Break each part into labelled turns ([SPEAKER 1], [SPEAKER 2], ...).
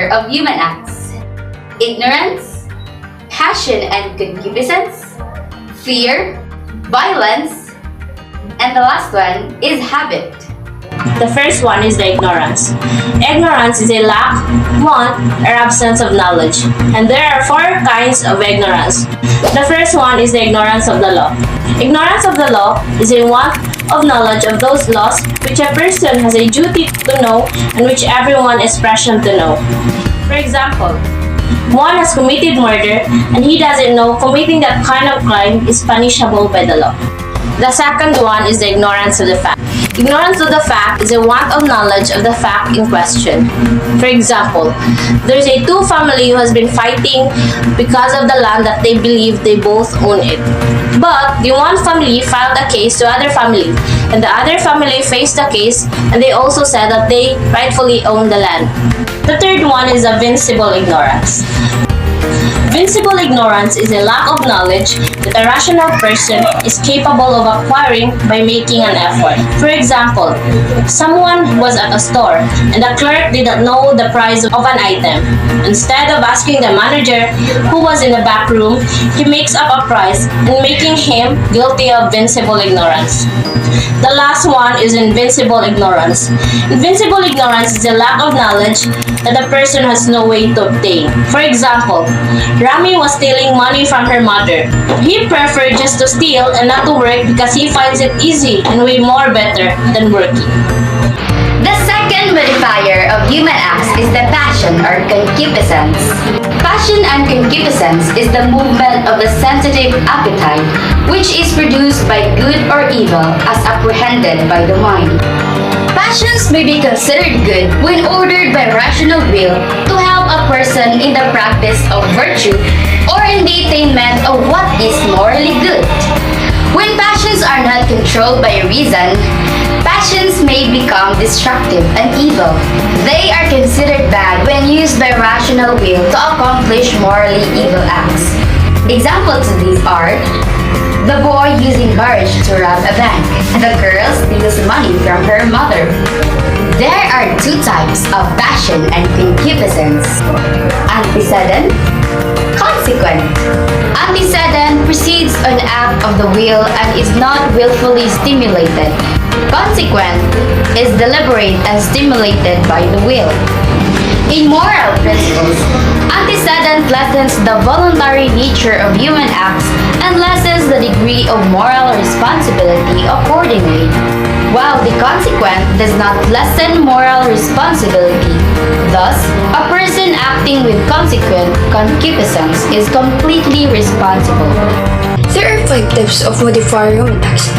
[SPEAKER 1] modifier of human acts: ignorance, passion and concupiscence, fear, violence, and the last one is habit.
[SPEAKER 2] The first one is the ignorance. Ignorance is a lack, want, or absence of knowledge. And there are four kinds of ignorance. The first one is the ignorance of the law. Ignorance of the law is a want of knowledge of those laws which a person has a duty to know and which everyone is pressured to know. For example, one has committed murder and he doesn't know committing that kind of crime is punishable by the law. The second one is the ignorance of the fact. Ignorance of the fact is a want of knowledge of the fact in question. For example, there is a two family who has been fighting because of the land that they believe they both own it. But the one family filed a case to other family, and the other family faced the case and they also said that they rightfully own the land. The third one is a vincible ignorance. Vincible ignorance is a lack of knowledge that a rational person is capable of acquiring by making an effort. For example, someone was at a store and the clerk did not know the price of an item. Instead of asking the manager who was in the back room, he makes up a price and making him guilty of vincible ignorance. The last one is invincible ignorance. Invincible ignorance is a lack of knowledge that a person has no way to obtain. For example, Rami was stealing money from her mother. He preferred just to steal and not to work because he finds it easy and way more better than working.
[SPEAKER 1] The second modifier of human acts is the passion or concupiscence. Passion and concupiscence is the movement of a sensitive appetite which is produced by good or evil as apprehended by the mind. Passions may be considered good when ordered by rational will to help a person in the practice of virtue or in the attainment of what is morally good. When passions are not controlled by reason, passions may become destructive and evil. They are considered bad when used by rational will to accomplish morally evil acts. Examples of these are the boy using courage to rob a bank, and the girl steals money from her mother. There are two types of passion and concupiscence: antecedent, consequent. Antecedent precedes an act of the will and is not willfully stimulated. Consequent is deliberate and stimulated by the will. In moral principles, antecedent lessens the voluntary nature of human acts and lessens the degree of moral responsibility accordingly, while the consequent does not lessen moral responsibility. Thus, a person acting with consequent concupiscence is completely responsible.
[SPEAKER 3] There are 5 types of modifier human acts.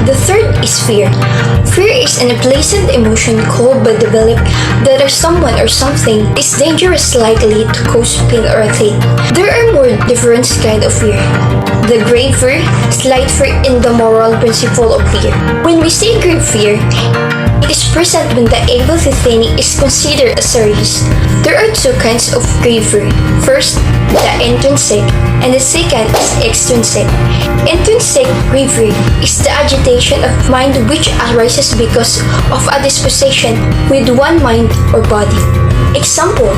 [SPEAKER 3] The third is fear. Fear is an unpleasant emotion caused by the belief that someone or something is dangerous, likely to cause pain or hate. There are more different kinds of fear. The grave fear, slight fear, and the moral principle of fear. When we say grave fear, it is present when the evil thing is considered as serious. There are 2 kinds of grave fear. First, the intrinsic, and the second is extrinsic. Intrinsic grave fear is the agitation of mind which arises because of a disposition with one mind or body. Example,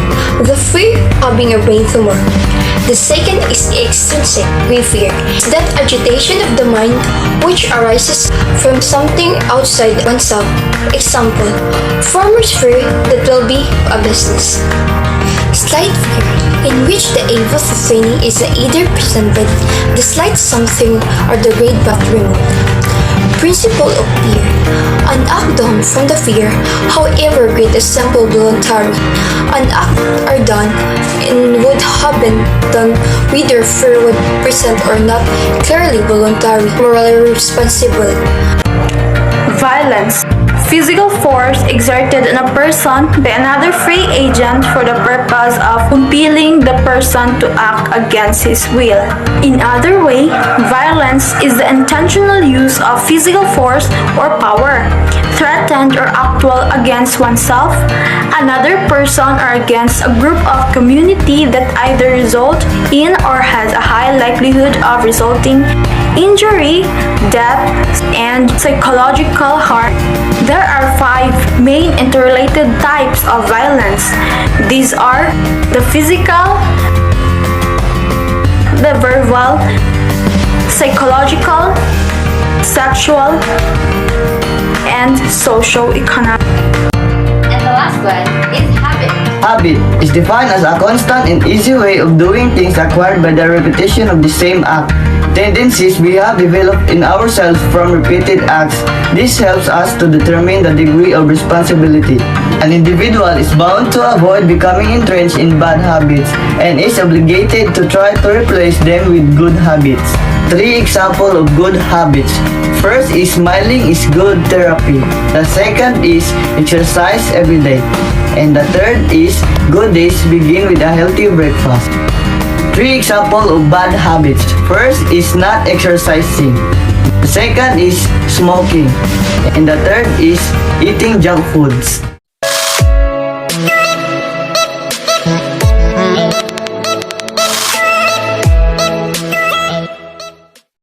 [SPEAKER 3] the fear of having a brain tumor. The second is extrinsic grave fear. It's that agitation of the mind which arises from something outside oneself. Example, farmer's fear that will be a business. Slight fear, in which the evil thing is either present by the slight something or the great but remote. Principle of fear. An act done from the fear, however great a simple voluntary. An act are done and would have been done whether fear would present or not, clearly voluntary, morally responsible.
[SPEAKER 4] Violence. Physical force exerted on a person by another free agent for the purpose of compelling the person to act against his will. In other way, violence is the intentional use of physical force or power, threatened or actual against oneself, another person, or against a group of community that either result in or has a high likelihood of resulting injury, death, and psychological harm. There are 5 main interrelated types of violence. These are the physical, the verbal, psychological, sexual, and socio-economic.
[SPEAKER 1] And the last one is habit.
[SPEAKER 5] Habit is defined as a constant and easy way of doing things acquired by the repetition of the same act. Tendencies we have developed in ourselves from repeated acts. This helps us to determine the degree of responsibility. An individual is bound to avoid becoming entrenched in bad habits and is obligated to try to replace them with good habits. 3 examples of good habits. First is smiling is good therapy. The second is exercise every day. And the third is good days begin with a healthy breakfast. 3 examples of bad habits. First is not exercising. The second is smoking. And the third is eating junk foods.